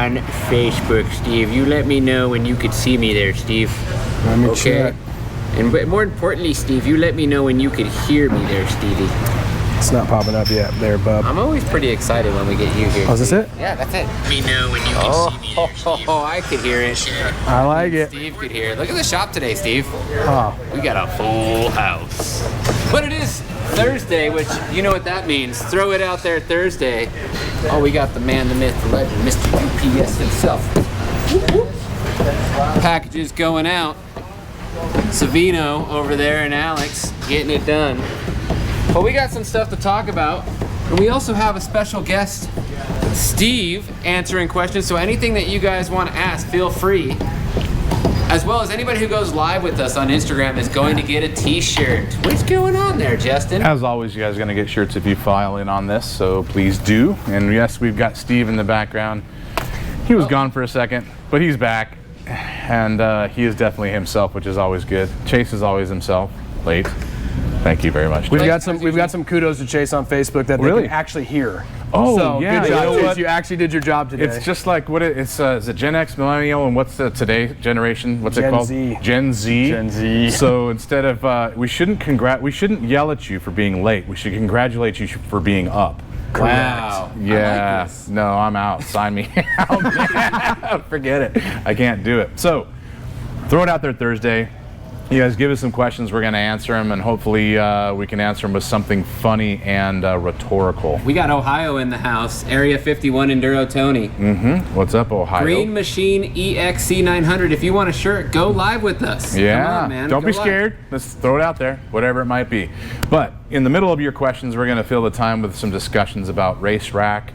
on Facebook, Steve. You let me know when you could see me there, Steve. Let me check. And more importantly, Steve, you let me know when you could hear me there, Stevie. It's not popping up yet there, bub. I'm always pretty excited when we get you here. Oh, is this it? Yeah, that's it. Let me know when you can see me there, Steve. Oh, I could hear it. I like it. Steve could hear it. Look at the shop today, Steve. Oh. We got a full house. But it is Thursday, which you know what that means. Throw it out there Thursday. Oh, we got the man, the myth, the legend, Mr. UPS himself. Packages going out. Savino over there and Alex getting it done. But we got some stuff to talk about. And we also have a special guest, Steve, answering questions. So anything that you guys want to ask, feel free. As well as anybody who goes live with us on Instagram is going to get a t-shirt. What's going on there, Justin? As always, you guys are going to get shirts if you file in on this, so please do. And yes, we've got Steve in the background. He was gone for a second, but he's back. And he is definitely himself, which is always good. Chase is always himself, late. Thank you very much. We've got some kudos to Chase on Facebook that they can actually hear. Oh, so, yeah. Good job, You know Chase. You actually did your job today. It's just like what it's is it Gen X, Millennial, and what's the today generation? What's it called? Z. Gen Z. Gen Z. So instead of we shouldn't yell at you for being late. We should congratulate you for being up. Wow. Yeah. I like this. No, I'm out. Sign me out. Forget it. I can't do it. So throw it out there Thursday. You guys give us some questions. We're going to answer them, and hopefully we can answer them with something funny and rhetorical. We got Ohio in the house. Area 51 Enduro Tony. Mm-hmm. What's up, Ohio? Green Machine EXC900. If you want a shirt, go live with us. Yeah. Come on, man. Don't Go be live. scared. Let's throw it out there, whatever it might be. But in the middle of your questions, we're going to fill the time with some discussions about race rack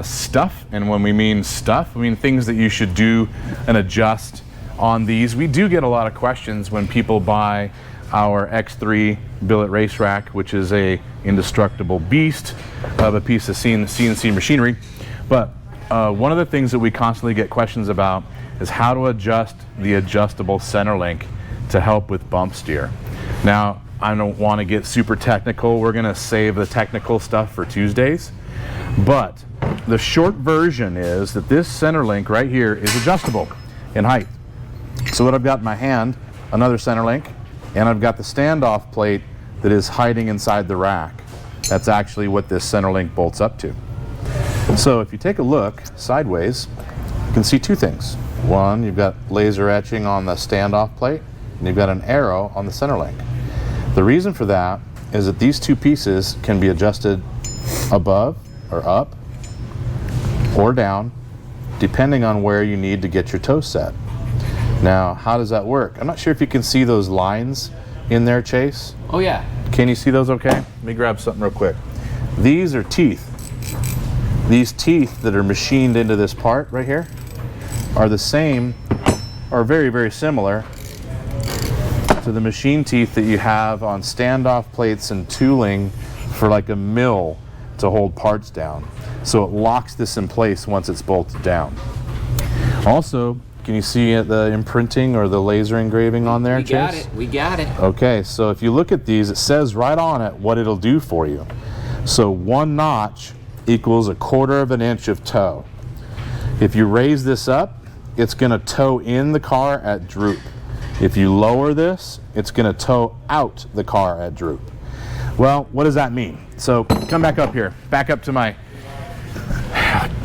stuff. And when we mean stuff, we mean things that you should do and adjust on these. We do get a lot of questions when people buy our X3 billet race rack, which is a indestructible beast of a piece of CNC machinery. But one of the things that we constantly get questions about is how to adjust the adjustable center link to help with bump steer. Now, I don't want to get super technical. We're going to save the technical stuff for Tuesdays. But the short version is that this center link right here is adjustable in height. So what I've got in my hand, another center link, and I've got the standoff plate that is hiding inside the rack. That's actually what this center link bolts up to. So if you take a look sideways, you can see two things. One, you've got laser etching on the standoff plate, and you've got an arrow on the center link. The reason for that is that these two pieces can be adjusted above or up or down, depending on where you need to get your toe set. Now, how does that work? I'm not sure if you can see those lines in there, Chase. Oh, yeah. Can you see those okay? Let me grab something real quick. These are teeth. These teeth that are machined into this part right here are the same, or very, very similar to the machine teeth that you have on standoff plates and tooling for like a mill to hold parts down. So it locks this in place once it's bolted down. Also, can you see the imprinting or the laser engraving on there, Chase? We got it. We got it. Okay, so if you look at these, it says right on it what it'll do for you. So 1 notch equals 1/4 of an inch of toe. If you raise this up, it's going to toe in the car at droop. If you lower this, it's going to toe out the car at droop. Well, what does that mean? So come back up here. Back up to my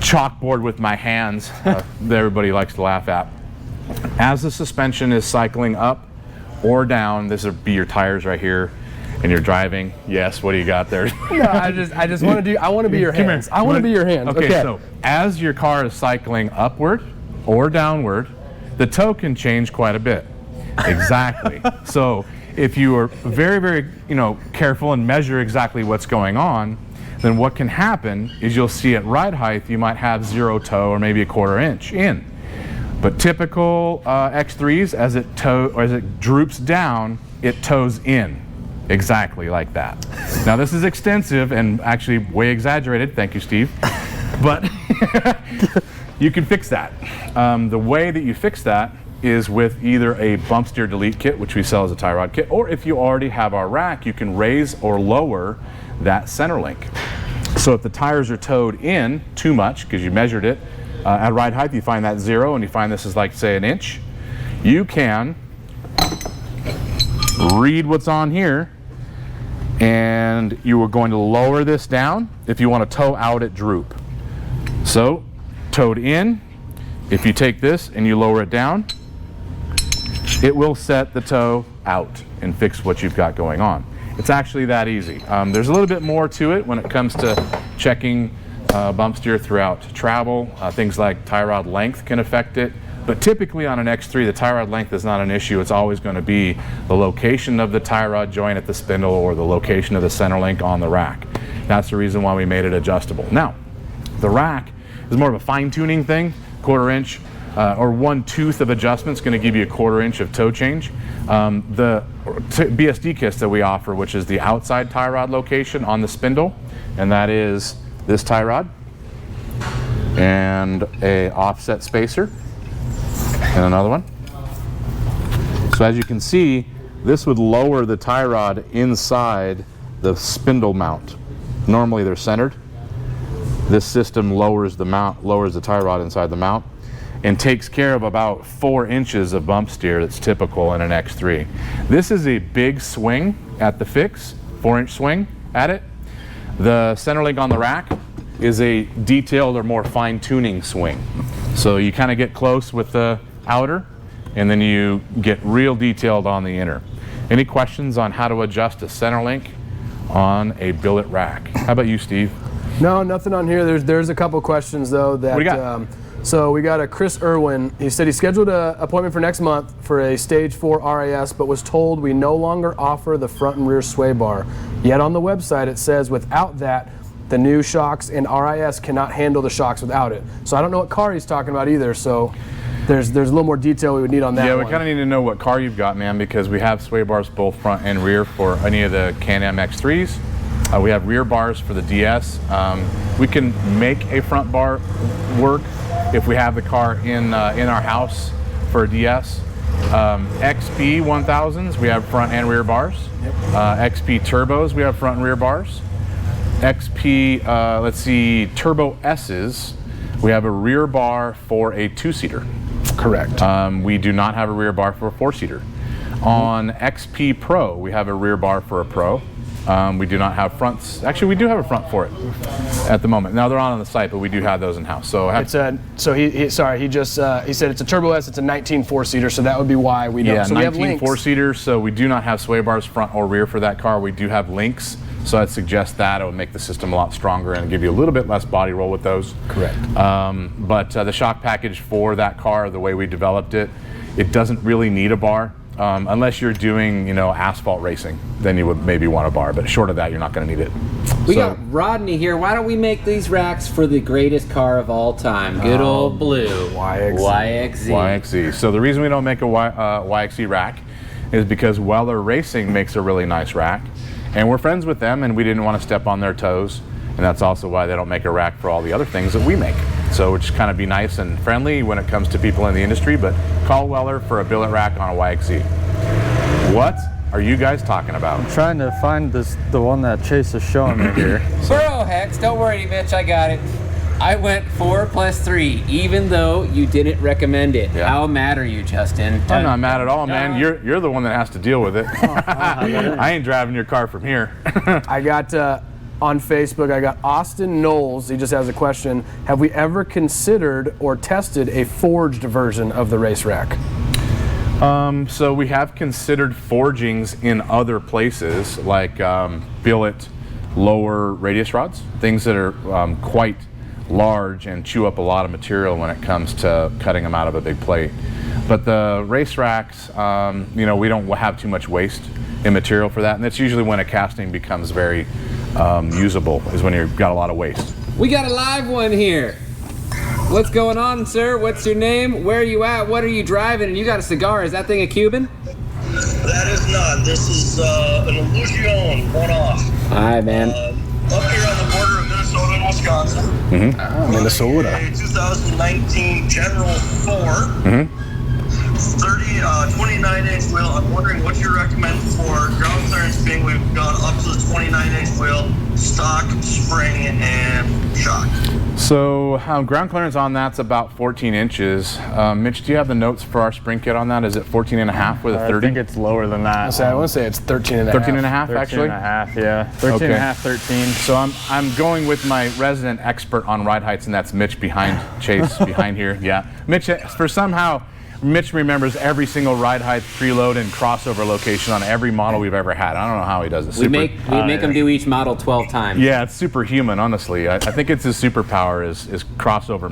chalkboard with my hands that everybody likes to laugh at. As the suspension is cycling up or down, this would be your tires right here, and you're driving. Yes, what do you got there? No, I just want to do. I want to be your hands. I want to be your hands. Okay, so as your car is cycling upward or downward, the toe can change quite a bit. Exactly. So if you are very, very, careful and measure exactly what's going on, then what can happen is you'll see at ride height you might have 0 toe or maybe 1/4 inch in. But typical X3s, as it droops down, it toes in, exactly like that. Now this is extensive and actually way exaggerated. Thank you, Steve. But you can fix that. The way that you fix that is with either a Bumpsteer delete kit, which we sell as a tie rod kit, or if you already have our rack, you can raise or lower that center link. So if the tires are towed in too much, because you measured it, at ride height, you find that 0, and you find this is like, say, 1 inch. You can read what's on here, and you are going to lower this down if you want to tow out at droop. So, towed in, if you take this and you lower it down, it will set the tow out and fix what you've got going on. It's actually that easy. There's a little bit more to it when it comes to checking bump steer throughout travel. Things like tie rod length can affect it. But typically on an X3, the tie rod length is not an issue. It's always going to be the location of the tie rod joint at the spindle or the location of the center link on the rack. That's the reason why we made it adjustable. Now, the rack is more of a fine-tuning thing. 1/4 inch or 1/2 of adjustment is going to give you a 1/4 inch of toe change. The BSD kits that we offer, which is the outside tie rod location on the spindle, and that is this tie rod and a offset spacer and another one. So as you can see, this would lower the tie rod inside the spindle mount. Normally they're centered. This system lowers the mount, lowers the tie rod inside the mount, and takes care of about 4 inches of bump steer that's typical in an X3. This is a big swing at the fix, 4-inch swing at it. The center link on the rack is a detailed or more fine-tuning swing. So you kind of get close with the outer, and then you get real detailed on the inner. Any questions on how to adjust a center link on a billet rack? How about you, Steve? No, nothing on here. There's a couple questions though that. What do you got? So we got a Chris Irwin. He said he scheduled an appointment for next month for a Stage 4 RAS, but was told we no longer offer the front and rear sway bar. Yet on the website it says without that, the new shocks and RIS cannot handle the shocks without it. So I don't know what car he's talking about either. So there's a little more detail we would need on that. Yeah, we one. kind of need to know what car you've got, man, because we have sway bars both front and rear for any of the Can-Am X3s. We have rear bars for the DS. We can make a front bar work if we have the car in our house for a DS. XP 1000s, we have front and rear bars. Yep. XP Turbos, we have front and rear bars. XP, let's see, Turbo S's, we have a rear bar for a 2-seater. Correct. We do not have a rear bar for a 4-seater. On XP Pro, we have a rear bar for a Pro. We do not have fronts. Actually, we do have a front for it at the moment. Now they're on the site, but we do have those in house. So it's a. So he said it's a Turbo S. It's a 19 4-seater. So that would be why we don't. Yeah, so 19 4-seater. So we do not have sway bars front or rear for that car. We do have links. So I'd suggest that it would make the system a lot stronger and give you a little bit less body roll with those. Correct. But the shock package for that car, the way we developed it, it doesn't really need a bar. Unless you're doing, asphalt racing, then you would maybe want a bar, but short of that, you're not going to need it. We got Rodney here. Why don't we make these racks for the greatest car of all time? Good old blue. YXZ. So the reason we don't make a YXZ rack is because Weller Racing makes a really nice rack, and we're friends with them, and we didn't want to step on their toes, and that's also why they don't make a rack for all the other things that we make. So we'll just kind of be nice and friendly when it comes to people in the industry, but call Weller for a billet rack on a YXZ. What are you guys talking about? I'm trying to find the one that Chase is showing me here. Burrow Hex, don't worry, Mitch, I got it. I went 4 + 3, even though you didn't recommend it. Yeah. How mad are you, Justin? I'm not mad at all, man. You're the one that has to deal with it. I ain't driving your car from here. I got on Facebook, I got Austin Knowles. He just has a question. Have we ever considered or tested a forged version of the race rack? So we have considered forgings in other places, like billet lower radius rods, things that are quite large and chew up a lot of material when it comes to cutting them out of a big plate. But the race racks, we don't have too much waste in material for that, and that's usually when a casting becomes very usable, is when you've got a lot of waste. We got a live one here. What's going on, sir? What's your name? Where are you at? What are you driving? And you got a cigar. Is that thing a Cuban? That is not. This is an Illusion one-off. Hi, man. Up here on the border of Minnesota and Wisconsin. Mm-hmm. Minnesota. A 2019 General 4. Mm-hmm. 29 29-inch wheel. I'm wondering what you recommend for ground clearance, being we've gone up to the 29-inch wheel, stock, spring, and shock. So ground clearance on that's about 14 inches. Mitch, do you have the notes for our spring kit on that? Is it 14 and a half with a 30? I think it's lower than that. I want to say it's 13 and a half. 13 and a half 13 actually? and a half, yeah. 13 and a half, 13. So I'm going with my resident expert on ride heights, and that's Mitch behind Chase behind here. Yeah, Mitch, Mitch remembers every single ride height, preload, and crossover location on every model we've ever had. I don't know how he does it. We make him do each model 12 times. Yeah, it's superhuman, honestly. I think it's his superpower is crossover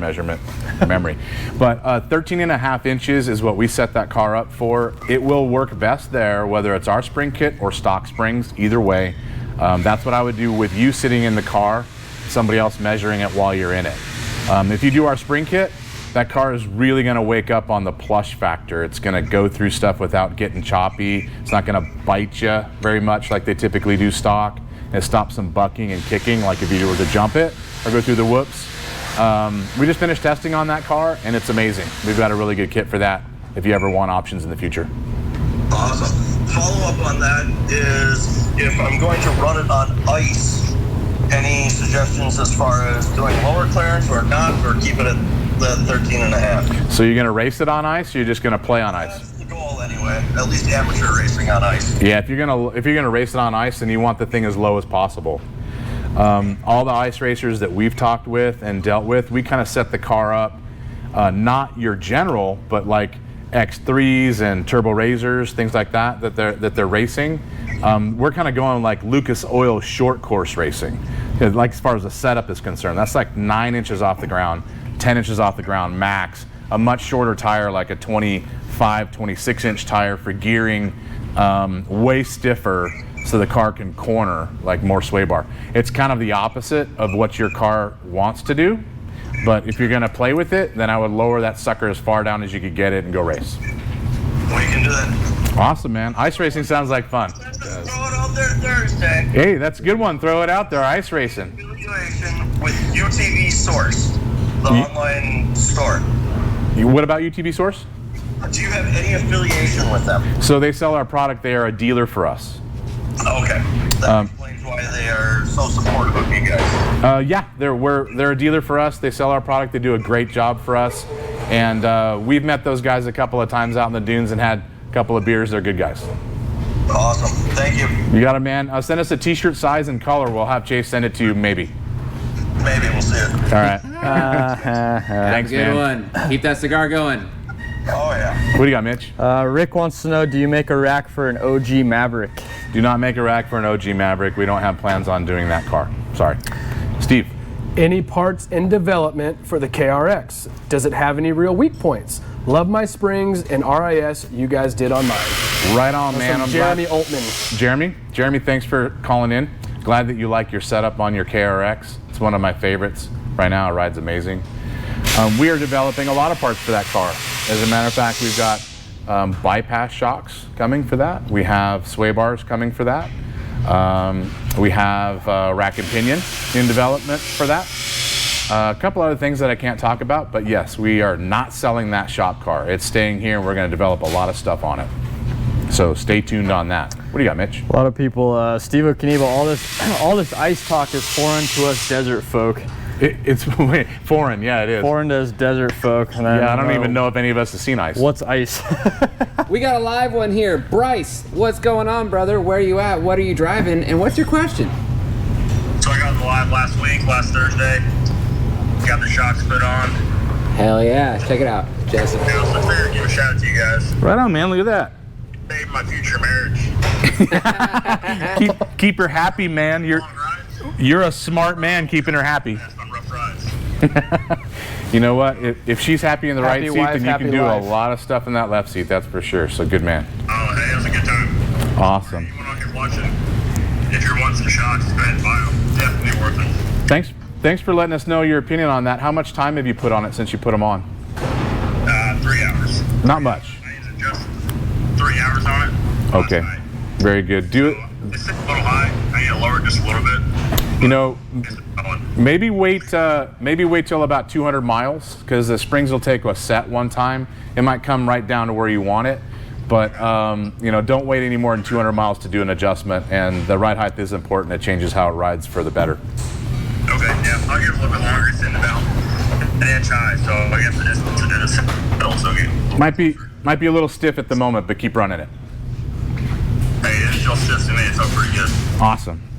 memory. But 13 and a half inches is what we set that car up for. It will work best there, whether it's our spring kit or stock springs, either way. That's what I would do with you sitting in the car, somebody else measuring it while you're in it. If you do our spring kit, that car is really going to wake up on the plush factor. It's going to go through stuff without getting choppy. It's not going to bite you very much like they typically do stock. It stops some bucking and kicking like if you were to jump it or go through the whoops. We just finished testing on that car and it's amazing. We've got a really good kit for that if you ever want options in the future. Awesome. Follow up on that is if I'm going to run it on ice, any suggestions as far as doing lower clearance or not, or keep it at the 13 and a half? So you're going to race it on ice or you're just going to play on ice? That's the goal anyway, at least amateur racing on ice. Yeah, if you're gonna race it on ice, then you want the thing as low as possible. All the ice racers that we've talked with and dealt with, we kind of set the car up, not your general, but like X3s and Turbo Razors, things like that they're racing. We're kind of going like Lucas Oil short course racing, like as far as the setup is concerned. That's like 9 inches off the ground, 10 inches off the ground max. A much shorter tire, like a 25, 26 inch tire for gearing, way stiffer so the car can corner like more sway bar. It's kind of the opposite of what your car wants to do, but if you're gonna play with it, then I would lower that sucker as far down as you could get it and go race. We can do that. Awesome, man. Ice racing sounds like fun. Let's just throw it out there Thursday. Hey, that's a good one. Throw it out there, ice racing. Affiliation with UTV Source, the online store. What about UTV Source? Do you have any affiliation with them? So they sell our product. They are a dealer for us. Okay. That explains why they are so supportive of you guys. Yeah, they're a dealer for us. They sell our product. They do a great job for us. And we've met those guys a couple of times out in the dunes and had a couple of beers. They're good guys. Awesome. Thank you. You got it, man. Send us a t-shirt size and color. We'll have Chase send it to you, maybe. Maybe we'll see it. All right. Thanks, Good man. one. Keep that cigar going. Oh, yeah. What do you got, Mitch? Rick wants to know, do you make a rack for an OG Maverick? Do not make a rack for an OG Maverick. We don't have plans on doing that car. Sorry. Steve. Any parts in development for the KRX? Does it have any real weak points? Love my springs and RIS you guys did on mine. Right on, man. From I'm Jeremy glad. Altman. Jeremy, thanks for calling in. Glad that you like your setup on your KRX. It's one of my favorites right now. It rides amazing. We are developing a lot of parts for that car. As a matter of fact, we've got bypass shocks coming for that. We have sway bars coming for that. We have rack and pinion in development for that. A couple other things that I can't talk about, but yes, we are not selling that shop car. It's staying here and we're going to develop a lot of stuff on it. So stay tuned on that. What do you got, Mitch? A lot of people, Steve Knievel, all this ice talk is foreign to us desert folk. It's foreign, yeah, it is. Foreign to us desert folk. And Yeah, I don't even know if any of us have seen ice. What's ice? We got a live one here. Bryce, what's going on, brother? Where are you at? What are you driving? And what's your question? So I got the live last Thursday. Got the shocks put on. Hell yeah. Check it out, Jesse. Yeah, so I figured give a shout out to you guys. Right on, man. Look at that. Save my future marriage. Keep her happy, man. You're a smart man keeping her happy. That's my rough rides. You know what? If she's happy in the right Happy seat, wife, then you happy can do life. a lot of stuff in that left seat. That's for sure. So good man. Oh, hey, it was a good time. Awesome. Anyone on here watching, if you're wanting some shocks, go ahead and buy them. Definitely worth it. Thanks for letting us know your opinion on that. How much time have you put on it since you put them on? 3 hours. Not much. I used just 3 hours on it. Okay. Last night. Very good. Do it. It's a little high. I need to lower it just a little bit. You know, It's going. maybe wait till about 200 miles because the springs will take a set one time. It might come right down to where you want it. But don't wait any more than 200 miles to do an adjustment, and the ride height is important. It changes how it rides for the better. Okay, yeah, I'll get a little bit longer. It's in about an inch high, so I guess it also get. Might be a little stiff at the moment, but keep running it. Hey, it's still stiff to me. It's all pretty good.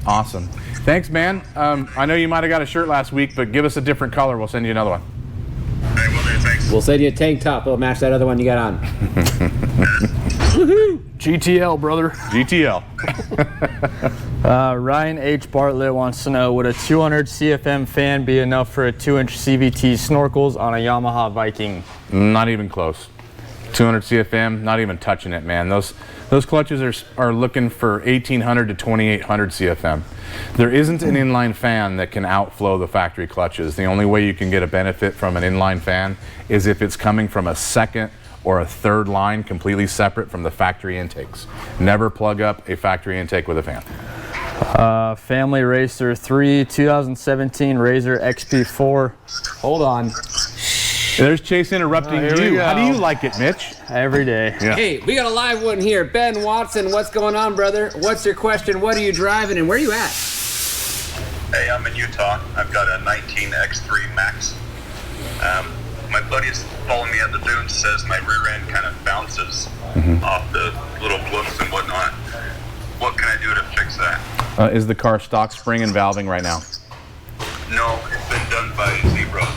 Awesome. Thanks, man. I know you might have got a shirt last week, but give us a different color. We'll send you another one. Hey, will do. Thanks. We'll send you a tank top. It'll match that other one you got on. Woohoo! GTL, brother. GTL. Ryan H. Bartlett wants to know, would a 200 CFM fan be enough for a 2-inch CVT snorkels on a Yamaha Viking? Not even close. 200 CFM, not even touching it, man. Those clutches are looking for 1800 to 2800 CFM. There isn't an inline fan that can outflow the factory clutches. The only way you can get a benefit from an inline fan is if it's coming from a second or a third line completely separate from the factory intakes. Never plug up a factory intake with a fan. Family Racer 3 2017 Razor XP4. Hold on. There's Chase interrupting you. How do you like it, Mitch? Every day. Yeah. Hey, we got a live one here. Ben Watson, what's going on, brother? What's your question? What are you driving and where are you at? Hey, I'm in Utah. I've got a 19 X3 Max. My buddy's following me at the dunes, says my rear end kind of bounces off the little blips and whatnot. What can I do to fix that? Is the car stock spring and valving right now? No, it's been done by Zebra.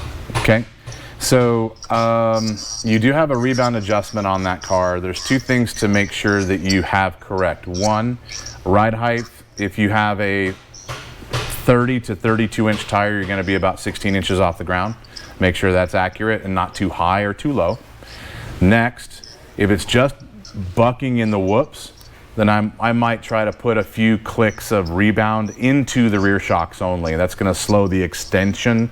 Okay. So you do have a rebound adjustment on that car. There's two things to make sure that you have correct. One, ride height. If you have a 30 to 32 inch tire, you're going to be about 16 inches off the ground. Make sure that's accurate and not too high or too low. Next, if it's just bucking in the whoops, then I might try to put a few clicks of rebound into the rear shocks only. That's going to slow the extension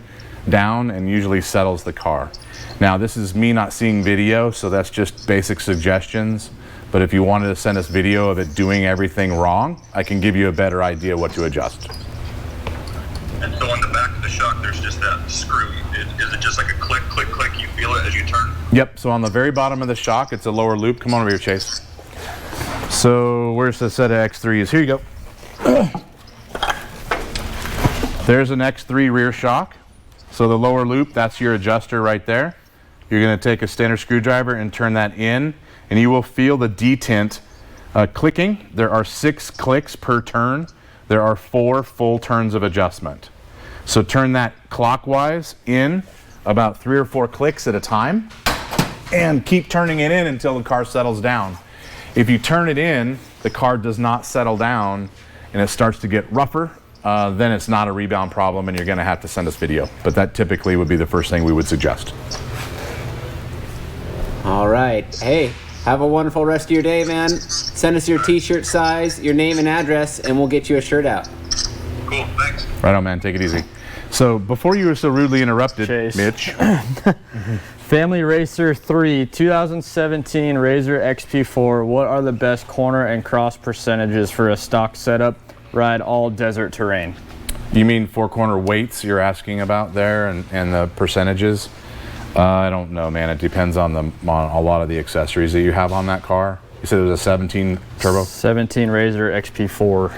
down and usually settles the car. Now, this is me not seeing video, so that's just basic suggestions. But if you wanted to send us video of it doing everything wrong, I can give you a better idea what to adjust. And so on the back of the shock, there's just that screw. Is it just like a click, click, click? You feel it as you turn? Yep, so on the very bottom of the shock, it's a lower loop. Come on over here, Chase. So where's the set of X3s? Here you go. There's an X3 rear shock. So the lower loop, that's your adjuster right there. You're going to take a standard screwdriver and turn that in, and you will feel the detent clicking. There are 6 clicks per turn. There are 4 full turns of adjustment. So turn that clockwise in about 3 or 4 clicks at a time and keep turning it in until the car settles down. If you turn it in, the car does not settle down and it starts to get rougher, then it's not a rebound problem and you're going to have to send us video. But that typically would be the first thing we would suggest. All right. Hey, have a wonderful rest of your day, man. Send us your t-shirt size, your name and address, and we'll get you a shirt out. Cool, thanks. Right on, man. Take it easy. So before you were so rudely interrupted, Chase. Mitch. Family Racer 3 2017 Razor XP4. What are the best corner and cross percentages for a stock setup? Ride all desert terrain. You mean 4-corner weights you're asking about there and the percentages? I don't know, man. It depends on a lot of the accessories that you have on that car. You said it was a 17 turbo? 17 Razor XP4.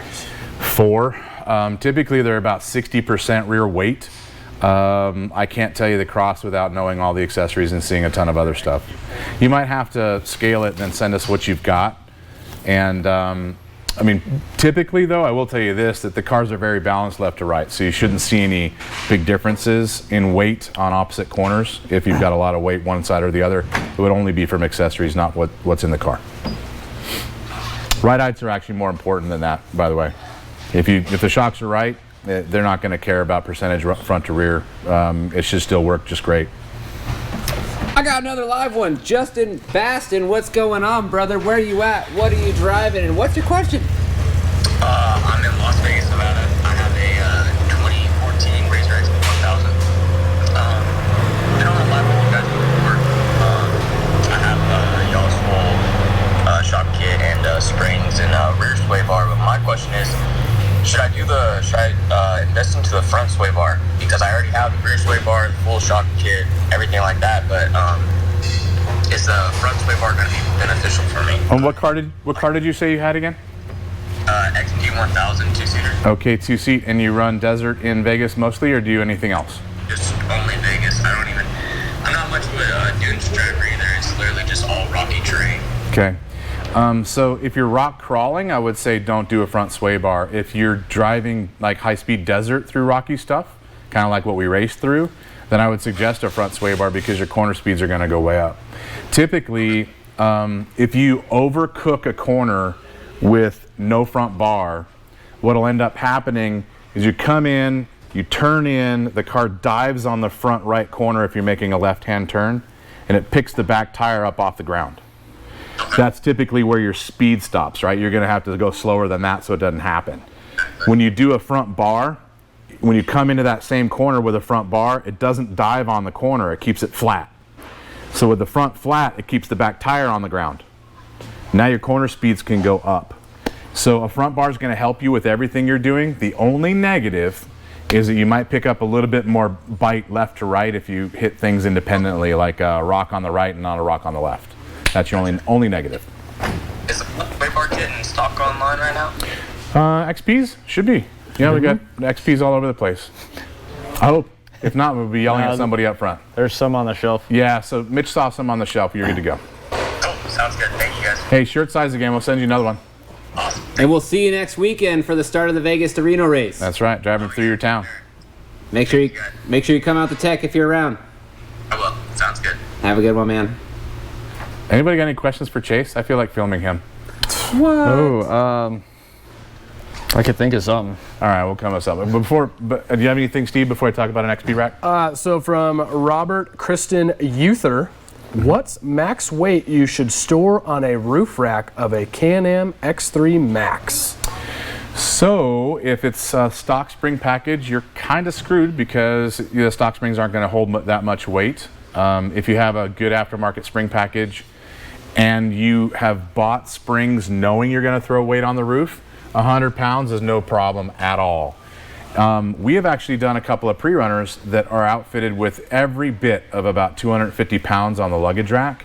4. Typically they're about 60% rear weight. I can't tell you the cross without knowing all the accessories and seeing a ton of other stuff. You might have to scale it and then send us what you've got. And I mean, typically though, I will tell you this, that the cars are very balanced left to right, so you shouldn't see any big differences in weight on opposite corners. If you've got a lot of weight one side or the other, it would only be from accessories, not what's in the car. Ride heights are actually more important than that, by the way. If the shocks are right, they're not going to care about percentage front to rear. It should still work just great. I got another live one. Justin Baston, what's going on, brother? Where are you at? What are you driving? And what's your question? I'm in Las Vegas, Nevada. I have a 2014 Razor XP 1000. Been on a live with you guys before. I have y'all's full shop kit and springs and rear sway bar. But my question is, should I invest into the front sway bar? Because I already have the rear sway bar, the full shock kit, everything like that. But is the front sway bar going to be beneficial for me? And what car did you say you had again? XP 1000 two-seater. Okay, 2-seat, and you run desert in Vegas mostly, or do you anything else? Just only Vegas. I'm not much of a dunes driver either. It's literally just all rocky terrain. Okay. So if you're rock crawling, I would say don't do a front sway bar. If you're driving like high-speed desert through rocky stuff, kind of like what we raced through, then I would suggest a front sway bar because your corner speeds are going to go way up. Typically, if you overcook a corner with no front bar, what'll end up happening is you come in, you turn in, the car dives on the front right corner if you're making a left-hand turn, and it picks the back tire up off the ground. That's typically where your speed stops, right? You're going to have to go slower than that so it doesn't happen. When you do a front bar, when you come into that same corner with a front bar, it doesn't dive on the corner, it keeps it flat. So with the front flat, it keeps the back tire on the ground. Now your corner speeds can go up. So a front bar is going to help you with everything you're doing. The only negative is that you might pick up a little bit more bite left to right if you hit things independently, like a rock on the right and not a rock on the left. That's your only negative. Is the sway bar kit in stock online right now? XPs? Should be. Yeah, we got XPs all over the place. I hope. If not, we'll be yelling at somebody up front. There's some on the shelf. Yeah, so Mitch saw some on the shelf. You're good to go. Oh, sounds good. Thank you, guys. Hey, shirt size again. We'll send you another one. Awesome. And we'll see you next weekend for the start of the Vegas to Reno race. That's right. Driving through your town. Make sure you come out to Tech if you're around. I will. Sounds good. Have a good one, man. Anybody got any questions for Chase? I feel like filming him. Oh, I could think of something. All right, we'll come us up. But do you have anything, Steve, before I talk about an XP rack? So from Robert Kristen Uther, what's max weight you should store on a roof rack of a Can-Am X3 Max? So if it's a stock spring package, you're kind of screwed because the stock springs aren't going to hold that much weight. If you have a good aftermarket spring package and you have bought springs knowing you're going to throw weight on the roof, 100 pounds is no problem at all. We have actually done a couple of pre-runners that are outfitted with every bit of about 250 pounds on the luggage rack.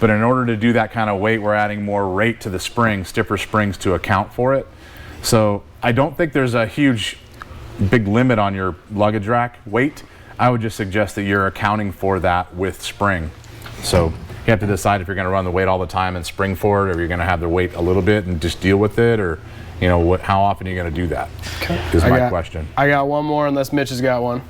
But in order to do that kind of weight, we're adding more rate to the spring, stiffer springs to account for it. So I don't think there's a big limit on your luggage rack weight. I would just suggest that you're accounting for that with spring. So you have to decide if you're going to run the weight all the time and spring for it, or you're going to have the weight a little bit and just deal with it, or how often are you going to do that? Is my question. I got one more unless Mitch has got one.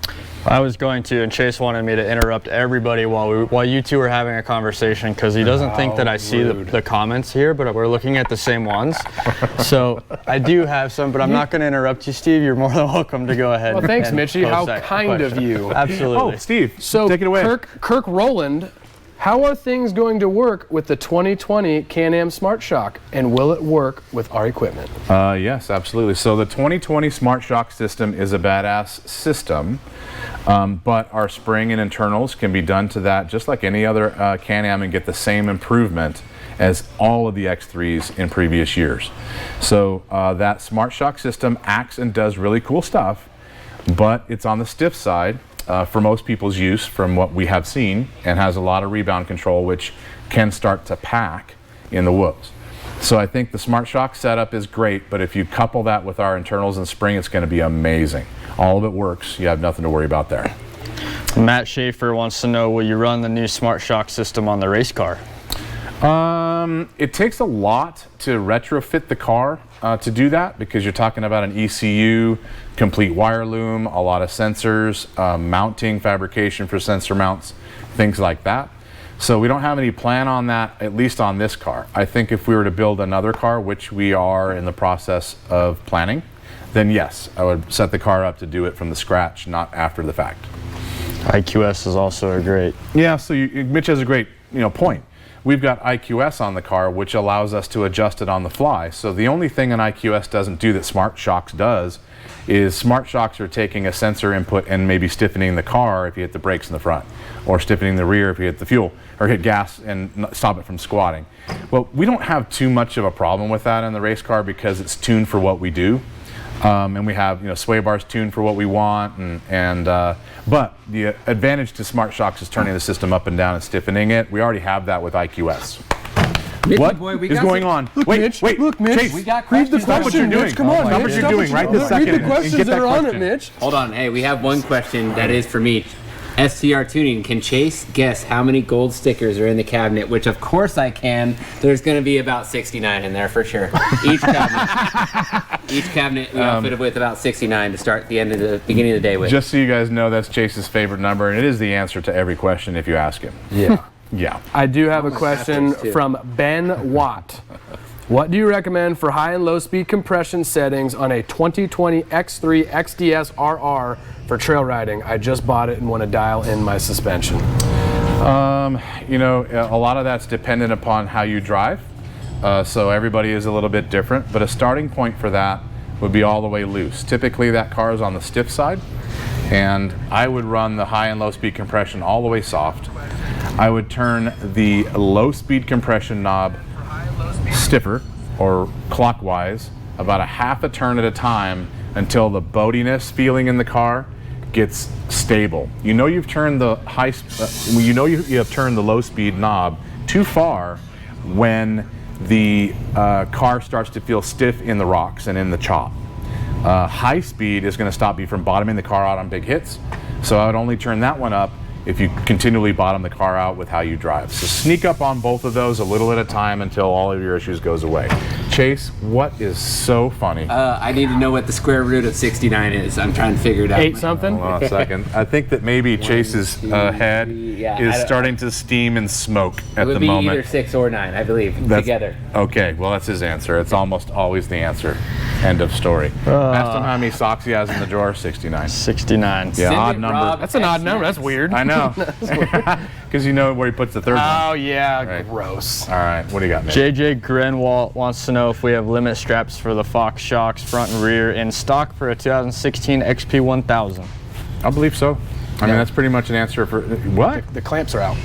I was going to, and Chase wanted me to interrupt everybody while you two were having a conversation because he doesn't think that I see the comments here, but we're looking at the same ones. So I do have some, but I'm not going to interrupt you, Steve. You're more than welcome to go ahead. Well, thanks, Mitchie. How that kind of question. you. Absolutely. Oh, Steve, So take it away. Kirk Rowland, how are things going to work with the 2020 Can-Am Smart Shock, and will it work with our equipment? Yes, absolutely. So the 2020 Smart Shock system is a badass system, but our spring and internals can be done to that just like any other Can-Am and get the same improvement as all of the X3s in previous years. So that Smart Shock system acts and does really cool stuff, but it's on the stiff side for most people's use from what we have seen, and has a lot of rebound control, which can start to pack in the whoops. So I think the Smart Shock setup is great, but if you couple that with our internals and spring, it's going to be amazing. All of it works. You have nothing to worry about there. Matt Schaefer wants to know, will you run the new Smart Shock system on the race car? It takes a lot to retrofit the car to do that, because you're talking about an ECU, complete wire loom, a lot of sensors, mounting fabrication for sensor mounts, things like that. So we don't have any plan on that, at least on this car. I think if we were to build another car, which we are in the process of planning, then yes, I would set the car up to do it from the scratch, not after the fact. IQS is also a great. Yeah, so Mitch has a great point. We've got IQS on the car, which allows us to adjust it on the fly. So the only thing an IQS doesn't do that Smart Shocks does is Smart Shocks are taking a sensor input and maybe stiffening the car if you hit the brakes in the front, or stiffening the rear if you hit the fuel, or hit gas and stop it from squatting. Well, we don't have too much of a problem with that in the race car because it's tuned for what we do. And we have sway bars tuned for what we want, but the advantage to Smart Shocks is turning the system up and down and stiffening it. We already have that with IQS. What is going on? Wait, Look, Mitch. Chase, We got read the stop what you're question, doing. Mitch. Come on, Stop Mitch. what you're doing right this second. Read the questions and get that are on it, question. Mitch. Hold on. Hey, we have one question that is for me. STR Tuning, can Chase guess how many gold stickers are in the cabinet? Which, of course, I can. There's going to be about 69 in there for sure. Each cabinet we outfitted with about 69 to start the beginning of the day with. Just so you guys know, that's Chase's favorite number, and it is the answer to every question if you ask him. Yeah. Yeah. I do have a question from Ben Watt. What do you recommend for high and low speed compression settings on a 2020 X3 XDS RR for trail riding? I just bought it and want to dial in my suspension. A lot of that's dependent upon how you drive. So everybody is a little bit different, but a starting point for that would be all the way loose. Typically that car is on the stiff side, and I would run the high and low speed compression all the way soft. I would turn the low speed compression knob stiffer or clockwise about a half a turn at a time until the boatiness feeling in the car gets stable. You've turned the you've turned the low speed knob too far when the car starts to feel stiff in the rocks and in the chop. High speed is going to stop you from bottoming the car out on big hits, so I would only turn that one up if you continually bottom the car out with how you drive. So sneak up on both of those a little at a time until all of your issues goes away. Chase, what is so funny? I need to know what the square root of 69 is. I'm trying to figure it out. 8 something? Hold on a second. I think that maybe Chase's head is starting to steam and smoke at the It would be moment. either 6 or 9, I believe, together. Okay, well that's his answer. It's almost always the answer. End of story. Asked him how many socks he has in the drawer. 69. 69. Yeah, Send odd it, number. Rob. That's an odd number. That's weird. I know. Because you know where he puts the third one. Oh, yeah. Right. Gross. All right, what do you got, Mitch? JJ Grenwalt wants to know if we have limit straps for the Fox shocks front and rear in stock for a 2016 XP 1000. I believe so. I mean, that's pretty much an answer for what? The clamps are out.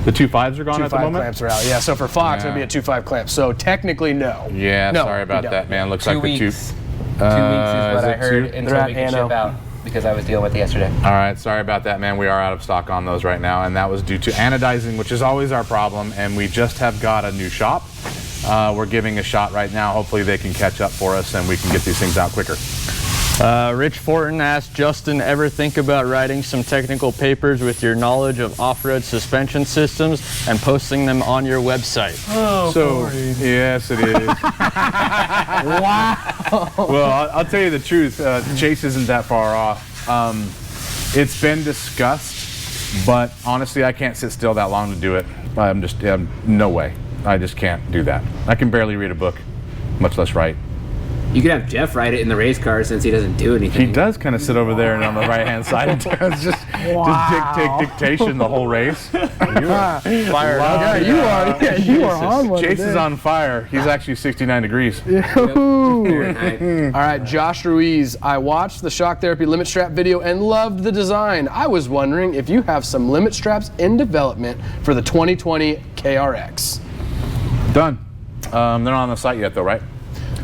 The 2.5s are gone at the 2.5 moment? clamps are out. Yeah, so for Fox, Yeah. it'd be a 2.5 clamp. So technically, no. Yeah, No, sorry about we that, don't. man. Looks 2 like the weeks. 2. 2 weeks is what I it heard 2? until They're we at can ship Anno. out, because I was dealing with it yesterday. All right, sorry about that, man. We are out of stock on those right now, and that was due to anodizing, which is always our problem, and we just have got a new shop. We're giving a shot right now. Hopefully they can catch up for us and we can get these things out quicker. Rich Fortin asked, Justin, ever think about writing some technical papers with your knowledge of off-road suspension systems and posting them on your website? Oh, So, yes, it is. wow. Well, I'll tell you the truth. Chase isn't that far off. It's been discussed, but honestly, I can't sit still that long to do it. No way. I just can't do that. I can barely read a book, much less write. You could have Jeff write it in the race car since he doesn't do anything. He does kind of sit over there and on the right-hand side and just dictate dictation the whole race. Fired up. Yeah, you are on one Chase today. is on fire. He's actually 69 degrees. Fahrenheit. All right, Josh Ruiz. I watched the Shock Therapy limit strap video and loved the design. I was wondering if you have some limit straps in development for the 2020 KRX. Done. They're not on the site yet, though, right?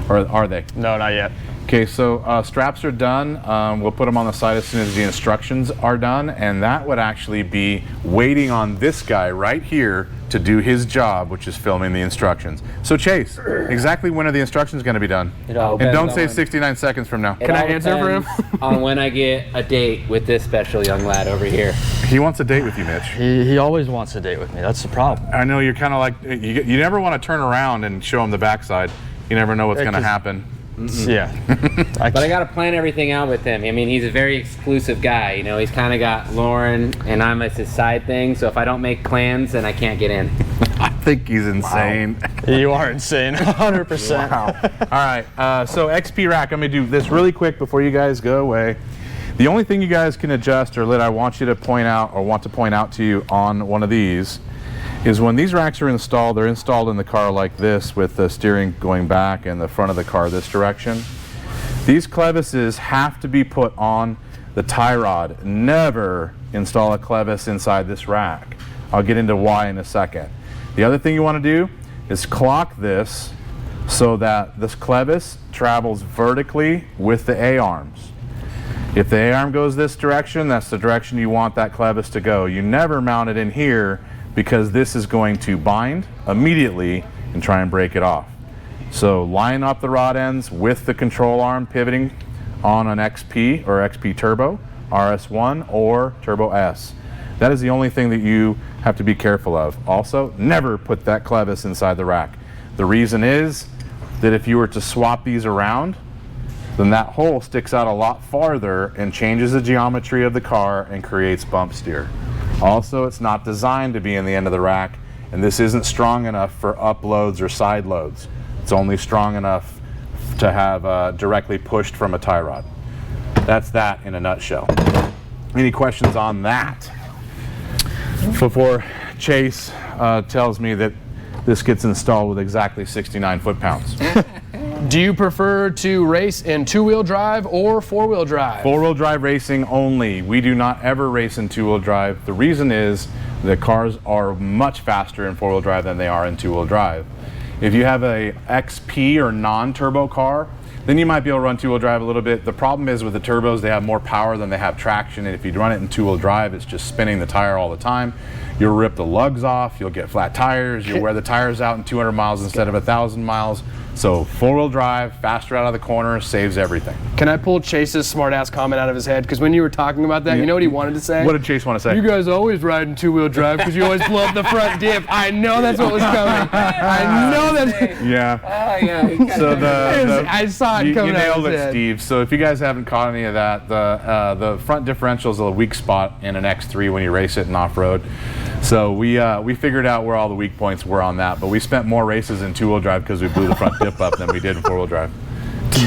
Or are they? No, not yet. Okay, so straps are done. We'll put them on the site as soon as the instructions are done, and that would actually be waiting on this guy right here to do his job, which is filming the instructions. So Chase, exactly when are the instructions going to be done? It all And don't depends say on- 69 seconds from now. It Can I all answer for him? depends on when I get a date with this special young lad over here. He wants a date with you, Mitch. He always wants a date with me. That's the problem. I know you're kind of like, you never want to turn around and show him the backside. You never know what's Yeah, going to 'cause- happen. Yeah. But I got to plan everything out with him. I mean, he's a very exclusive guy. You know, he's kind of got Lauren and I'm as his side thing. So if I don't make plans, then I can't get in. I think he's insane. You are insane. 100%. All right, so XP rack, I'm gonna do this really quick before you guys go away. The only thing you guys can adjust or that I want you to point out or want to point out to you on one of these is when these racks are installed, they're installed in the car like this with the steering going back and the front of the car this direction. These clevises have to be put on the tie rod. Never install a clevis inside this rack. I'll get into why in a second. The other thing you want to do is clock this so that this clevis travels vertically with the A-arms. If the A-arm goes this direction, that's the direction you want that clevis to go. You never mount it in here because this is going to bind immediately and try and break it off. So line up the rod ends with the control arm pivoting on an XP or XP Turbo, RS1 or Turbo S. That is the only thing that you have to be careful of. Also, never put that clevis inside the rack. The reason is that if you were to swap these around, then that hole sticks out a lot farther and changes the geometry of the car and creates bump steer. Also, it's not designed to be in the end of the rack, and this isn't strong enough for up loads or side loads. It's only strong enough to have directly pushed from a tie rod. That's that in a nutshell. Any questions on that? Before Chase tells me that this gets installed with exactly 69 foot-pounds. Do you prefer to race in two-wheel drive or four-wheel drive? Four-wheel drive racing only. We do not ever race in two-wheel drive. The reason is that cars are much faster in four-wheel drive than they are in two-wheel drive. If you have a XP or non-turbo car, then you might be able to run two-wheel drive a little bit. The problem is with the turbos, they have more power than they have traction, and if you run it in two-wheel drive, it's just spinning the tire all the time. You'll rip the lugs off, you'll get flat tires, you'll wear the tires out in 200 miles instead of 1,000 miles. So four-wheel drive, faster out of the corner, saves everything. Can I pull Chase's smart-ass comment out of his head? Because when you were talking about that, you know what he wanted to say? What did Chase want to say? You guys always ride in two-wheel drive because you always blow up the front diff. I know that's what was coming. I know that's... Yeah. Oh, yeah. So I saw it coming you out nailed of his it, head. Steve. So if you guys haven't caught any of that, the front differential is a weak spot in an X3 when you race it in off-road. So we figured out where all the weak points were on that, but we spent more races in two-wheel drive because we blew the front diff up than we did in four-wheel drive.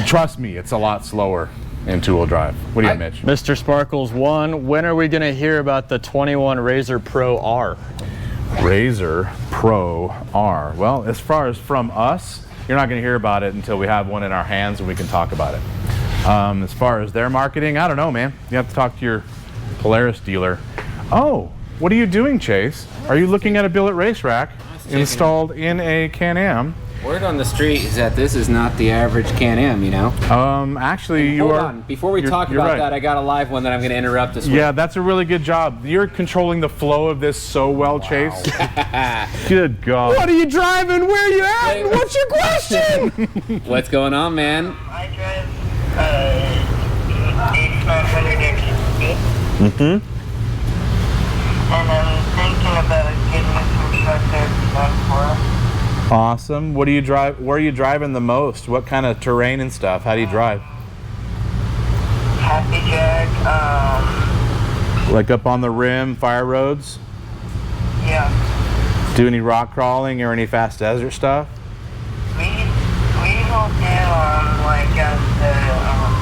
Trust me, it's a lot slower in two-wheel drive. What do you have, Mitch? Mr. Sparkles 1, when are we going to hear about the 21 Razor Pro R? Razor Pro R. Well, as far as from us, you're not going to hear about it until we have one in our hands and we can talk about it. As far as their marketing, I don't know, man. You have to talk to your Polaris dealer. Oh, what are you doing, Chase? Are you looking at a billet race rack installed in a Can-Am? Word on the street is that this is not the average Can-Am, you know? Actually, you Hold are. on. Before we talk you're about right. that, I got a live one that I'm going to interrupt this Yeah, that's a really good job. You're controlling the flow of this so well, Chase. Good God. What are you driving? Where are you at? And what's your question? with. What's going on, man? I drive 8900 XP. And I'm thinking about getting some truck there for Awesome. What do you drive? Where are you driving the most? What kind of terrain and stuff? How do you drive? Happy Jack. Like up on the rim, fire roads? Yeah. Do any rock crawling or any fast desert stuff? We will do like the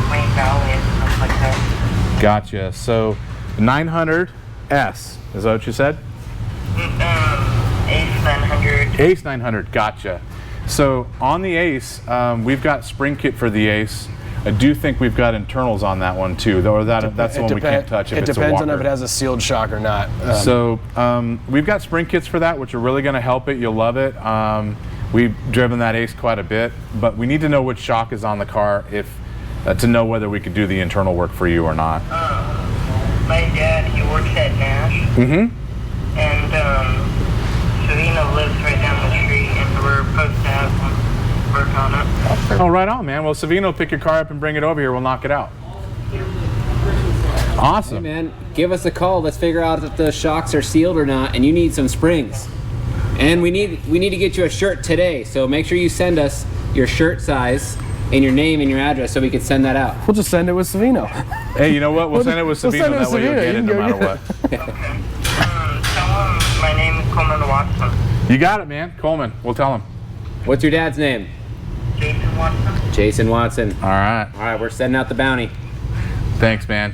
Wayne Valley and stuff like that. Gotcha. So 900S, is that what you said? Ace 900. Ace 900, gotcha. So on the Ace, we've got spring kit for the Ace. I do think we've got internals on that one too, though. That's the one we can't touch if it it's a depends walker. on if it has a sealed shock or not. So we've got spring kits for that, which are really going to help it. You'll love it. We've driven that Ace quite a bit, but we need to know which shock is on the car if to know whether we could do the internal work for you or not. My dad, he works at Nash. Mm-hmm. And Savina lives right down the street, and we're supposed to have him work on it. Oh, right on, man. Well, Savino will pick your car up and bring it over here. We'll knock it out. Hey, Awesome. man, give us a call. Let's figure out if the shocks are sealed or not, and you need some springs. And we need to get you a shirt today, so make sure you send us your shirt size and your name and your address so we can send that out. We'll just send it with Savino. Hey, you know what? We'll send it with We'll Savino. send it That with way you'll Savino. get it You no can go matter get what. Tell him my name is Coleman Watson. You got it, man. Coleman. We'll tell him. What's your dad's name? Jason Watson. Jason Watson. All right. All right, we're sending out the bounty. Thanks, man.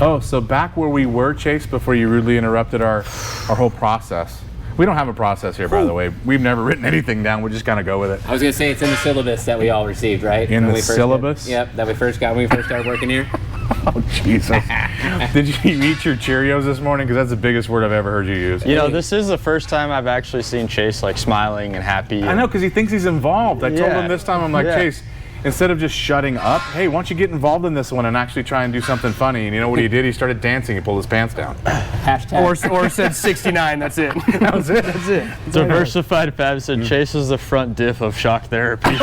Oh, so back where we were, Chase, before you rudely interrupted our whole process. We don't have a process here, by the way. We've never written anything down. We just kind of go with it. I was gonna say it's in the syllabus that we all received, right? In When the we first syllabus? Yep, that we first got when we first started working here. Oh, Jesus. Did you eat your Cheerios this morning? Because that's the biggest word I've ever heard you use. You know, this is the first time I've actually seen Chase like smiling and happy. I know, because he thinks he's involved. I told Yeah. him this time, I'm like, Yeah. Chase, instead of just shutting up, hey, why don't you get involved in this one and actually try and do something funny? And you know what he did? He started dancing. He pulled his pants down. Hashtag. Or said 69. That's it. That was it. That's it. Diversified Fab said Chase is the front diff of shock therapy.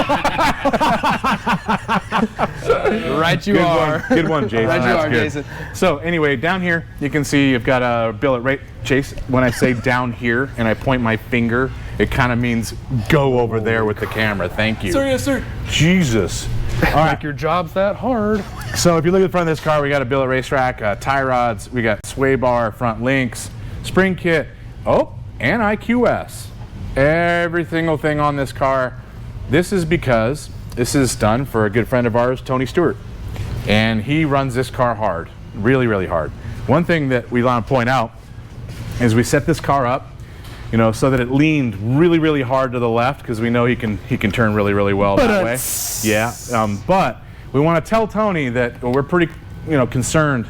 Right you Good are. one. Good one, Jason. Right you That's are, good. Jason. So anyway, down here, you can see you've got a billet rate. Chase, when I say down here and I point my finger, it kind of means go over there with the camera. Thank you. Sir, yes, sir. Jesus. All right. Make your jobs that hard. So if you look at the front of this car, we got a billet race rack, tie rods, we got sway bar, front links, spring kit, and IQS. Every single thing on this car. This is because this is done for a good friend of ours, Tony Stewart. And he runs this car hard, really, really hard. One thing that we want to point out is we set this car up, you know, so that it leaned really, really hard to the left, because we know he can turn really, really well that way. Yeah, but we want to tell Tony that we're pretty, concerned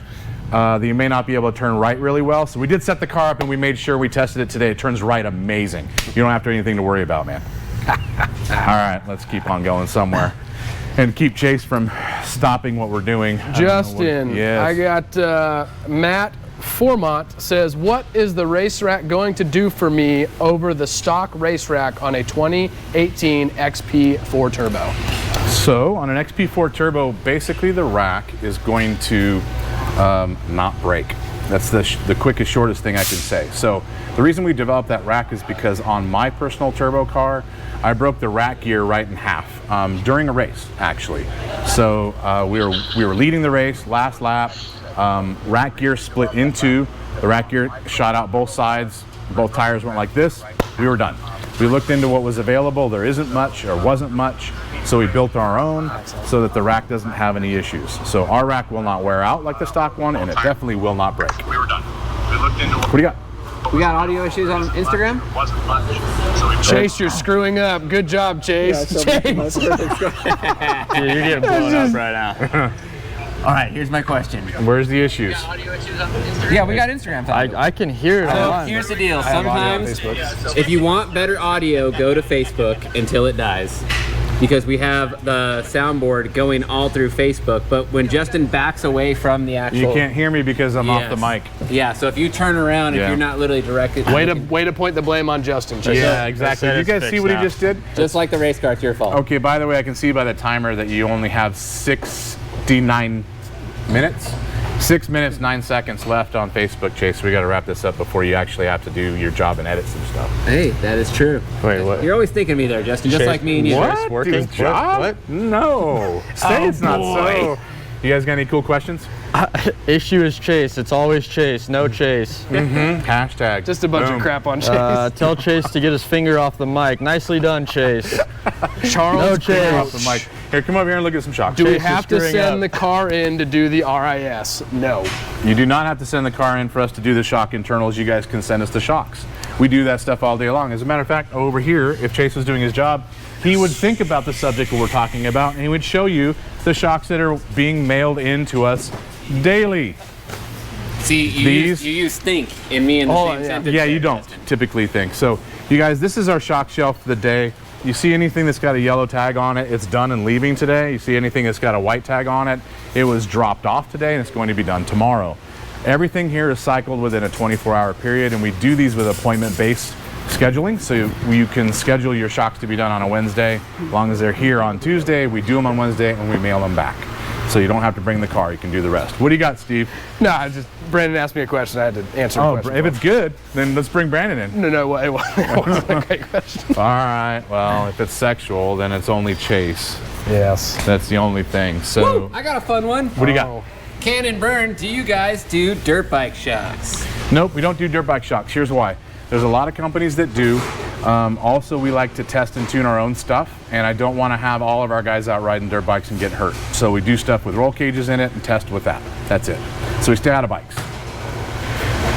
that you may not be able to turn right really well. So we did set the car up and we made sure we tested it today. It turns right amazing. You don't have to have anything to worry about, man. All right, let's keep on going somewhere and keep Chase from stopping what we're doing. Justin, Yes. I got Matt Formont says, what is the race rack going to do for me over the stock race rack on a 2018 XP4 Turbo? So on an XP4 Turbo, basically the rack is going to not break. That's the quickest, shortest thing I can say. So the reason we developed that rack is because on my personal turbo car, I broke the rack gear right in half during a race, actually. So we were leading the race, last lap. Rack gear split in two. The rack gear shot out both sides. Both tires went like this. We were done. We looked into what was available. There isn't much or wasn't much. So we built our own so that the rack doesn't have any issues. So our rack will not wear out like the stock one, and it definitely will not break. We were done. We looked into What do you got? We got audio issues on Instagram? wasn't much. So we Chase, you're screwing up. Good job, Chase. Chase. Dude, you're getting blown up right now. All right, here's my question. Where's the issues? Yeah, we got Instagram. I can hear it. So on. here's the deal. Sometimes, if you want better audio, go to Facebook until it dies. Because we have the soundboard going all through Facebook, but when Justin backs away from the actual... You can't hear me because I'm off the mic. Yeah, so if you turn around, if Yeah. you're not literally directed... Way to point the blame on Justin, Chase. Yeah, exactly. said Did you it's guys see fixed what he now. just did? Just like the race car, it's your fault. Okay, by the way, I can see by the timer that you only have 69 minutes. 6 minutes, 9 seconds left on Facebook, Chase. So we got to wrap this up before you actually have to do your job and edit some stuff. Hey, that is true. Wait, what? You're always thinking of me there, Justin, just Chase, like me and you. what? Working? His job? What? No. Say it's not so. You guys got any cool questions? Issue is Chase. It's always Chase. No Chase. Hashtag. Just a bunch Boom. of crap on Chase. Tell Chase to get his finger off the mic. Nicely done, Chase. Charles, No Finger off Chase. the mic. Here, come over here and look at some shocks. do we Chase is have to screwing send up. the car in to do the RIS? No. You do not have to send the car in for us to do the shock internals. You guys can send us the shocks. We do that stuff all day long. As a matter of fact, over here, if Chase was doing his job, he would think about the subject that we're talking about, and he would show you the shocks that are being mailed in to us daily. See, you use think in me in the same sentence. Yeah, there, you don't Justin. typically think. So, you guys, this is our shock shelf for the day. You see anything that's got a yellow tag on it, it's done and leaving today. You see anything that's got a white tag on it, it was dropped off today and it's going to be done tomorrow. Everything here is cycled within a 24-hour period, and we do these with appointment-based scheduling. So you can schedule your shocks to be done on a Wednesday. As long as they're here on Tuesday, we do them on Wednesday and we mail them back. So you don't have to bring the car, you can do the rest. What do you got, Steve? No, Brandon asked me a question. I had to answer the question. If it's good, then let's bring Brandon in. No, it wasn't a great question. All right, well, if it's sexual, then it's only Chase. Yes. That's the only thing. So, I got a fun one. what do you got? Can and Burn, do you guys do dirt bike shocks? Nope, we don't do dirt bike shocks. Here's why. There's a lot of companies that do. Also, we like to test and tune our own stuff, and I don't want to have all of our guys out riding dirt bikes and get hurt. So we do stuff with roll cages in it and test with that. That's it. So we stay out of bikes.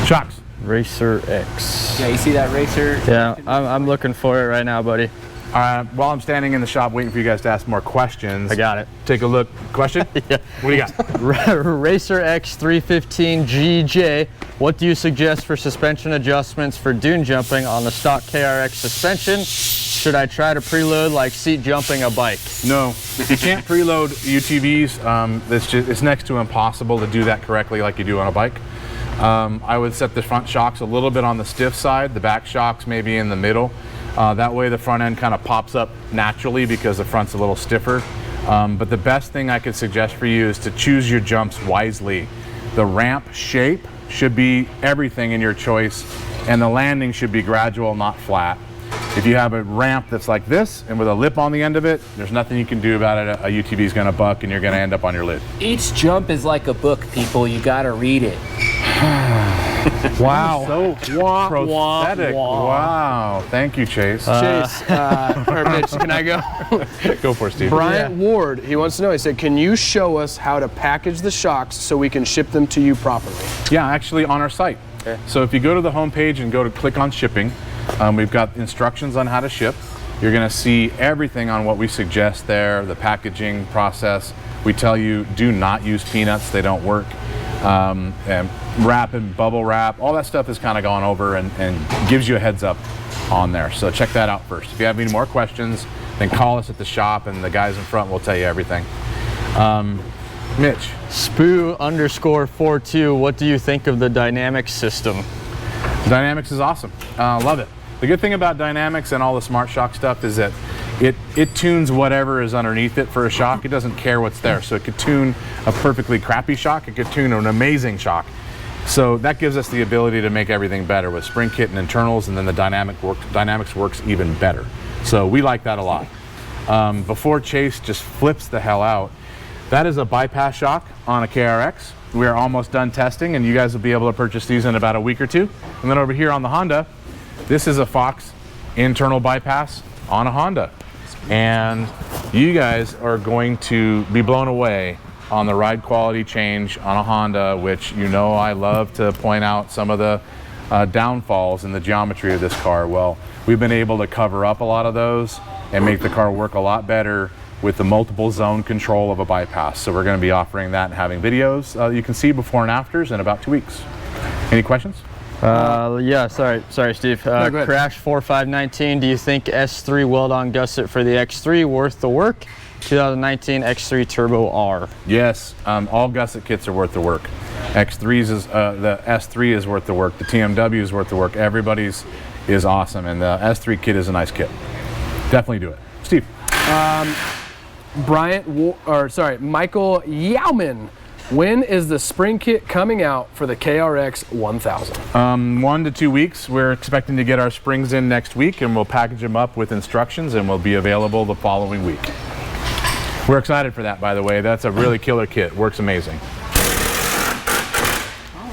Shocks. Racer X. Yeah, you see that racer? Yeah, I'm looking for it right now, buddy. While I'm standing in the shop waiting for you guys to ask more questions. I got it. Take a look. Question? Yeah. What do you got? Racer X315 GJ. What do you suggest for suspension adjustments for dune jumping on the stock KRX suspension? Should I try to preload like seat jumping a bike? No, you can't preload UTVs. It's next to impossible to do that correctly like you do on a bike. I would set the front shocks a little bit on the stiff side, the back shocks maybe in the middle. That way the front end kind of pops up naturally because the front's a little stiffer. But the best thing I could suggest for you is to choose your jumps wisely. The ramp shape should be everything in your choice, and the landing should be gradual, not flat. If you have a ramp that's like this and with a lip on the end of it, there's nothing you can do about it. A UTV is going to buck and you're going to end up on your lid. Each jump is like a book, people. You got to read it. Wow. So prosthetic. Wow. Thank you, Chase. Chase, or Mitch, can I go? Go for it, Steve. Bryant Ward, he wants to know, he said, can you show us how to package the shocks so we can ship them to you properly? Yeah, actually on our site. Okay. So if you go to the home page and go to click on shipping, we've got instructions on how to ship. You're going to see everything on what we suggest there, the packaging process. We tell you do not use peanuts, they don't work. And wrap and bubble wrap, all that stuff is kind of gone over and gives you a heads up on there. So check that out first. If you have any more questions, then call us at the shop and the guys in front will tell you everything. Mitch. Spoo_42, what do you think of the Dynamics system? Dynamics is awesome. Love it. The good thing about Dynamics and all the Smart Shock stuff is that it tunes whatever is underneath it for a shock. It doesn't care what's there. So it could tune a perfectly crappy shock. It could tune an amazing shock. So that gives us the ability to make everything better with spring kit and internals, and then the Dynamics works even better. So we like that a lot. Before Chase just flips the hell out, that is a bypass shock on a KRX. We are almost done testing, and you guys will be able to purchase these in about a week or two. And then over here on the Honda, this is a Fox internal bypass on a Honda. And you guys are going to be blown away on the ride quality change on a Honda, which you know I love to point out some of the downfalls in the geometry of this car. Well, we've been able to cover up a lot of those and make the car work a lot better with the multiple zone control of a bypass. So we're going to be offering that and having videos you can see before and afters in about 2 weeks. Any questions? Yeah, sorry Steve. No, go ahead. Crash 4519, do you think S3 weld-on gusset for the X3 worth the work? 2019 X3 Turbo R. Yes, all gusset kits are worth the work. X3's is, the S3 is worth the work. The TMW is worth the work. Everybody's is awesome, and the S3 kit is a nice kit. Definitely do it. Steve. Michael Yauman. When is the spring kit coming out for the KRX 1000? 1 to 2 weeks. We're expecting to get our springs in next week, and we'll package them up with instructions, and will be available the following week. We're excited for that, by the way. That's a really killer kit. Works amazing.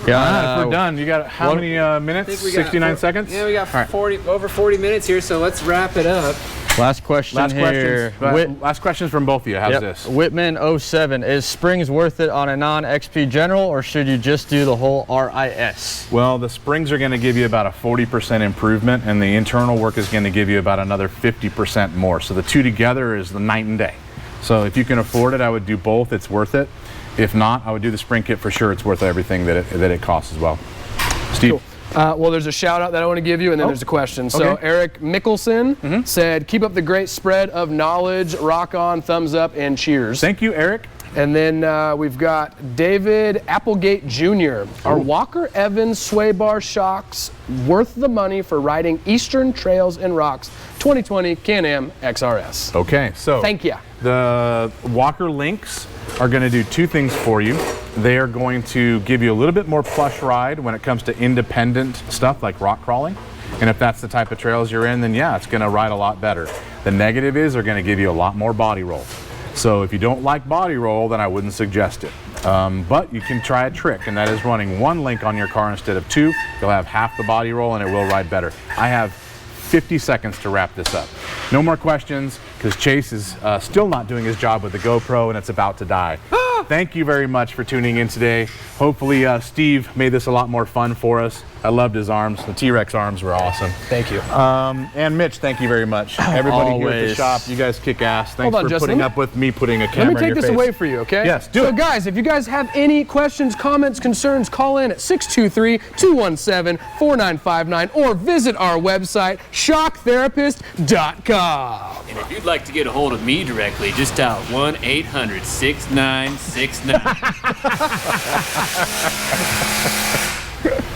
Yeah, we're done. You got how many minutes? 69 seconds? Yeah, we got over 40 minutes here, so let's wrap it up. Last question here. Last questions from both of you. How's this? Whitman07, is springs worth it on a non-XP General, or should you just do the whole RIS? Well, the springs are going to give you about a 40% improvement, and the internal work is going to give you about another 50% more. So the two together is the night and day. So if you can afford it, I would do both. It's worth it. If not, I would do the spring kit for sure. It's worth everything that it costs as well. Steve? Cool. Well, there's a shout out that I want to give you, and then there's a question. So okay. Eric Mickelson said, keep up the great spread of knowledge, rock on, thumbs up, and cheers. Thank you, Eric. And then we've got David Applegate Jr. Are Walker Evans sway bar shocks worth the money for riding Eastern Trails and Rocks 2020 Can-Am XRS? Okay, so thank you. The Walker Links are going to do two things for you. They are going to give you a little bit more plush ride when it comes to independent stuff like rock crawling. And if that's the type of trails you're in, then yeah, it's going to ride a lot better. The negative is they're going to give you a lot more body roll. So if you don't like body roll, then I wouldn't suggest it. But you can try a trick, and that is running one link on your car instead of two. You'll have half the body roll and it will ride better. I have 50 seconds to wrap this up. No more questions, because Chase is still not doing his job with the GoPro and it's about to die. thank you very much for tuning in today. Hopefully Steve made this a lot more fun for us. I loved his arms. The T-Rex arms were awesome. Thank you. And Mitch, thank you very much. Everybody here at the Always. shop, you guys kick ass. Thanks Hold on, for Justin. putting up with me putting a camera Let me take in your this face. away for you, okay? Yes, do so it. guys, if you guys have any questions, comments, concerns, call in at 623-217-4959 or visit our website, shocktherapist.com. And if you'd like to get a hold of me directly, just dial 1-800-6969.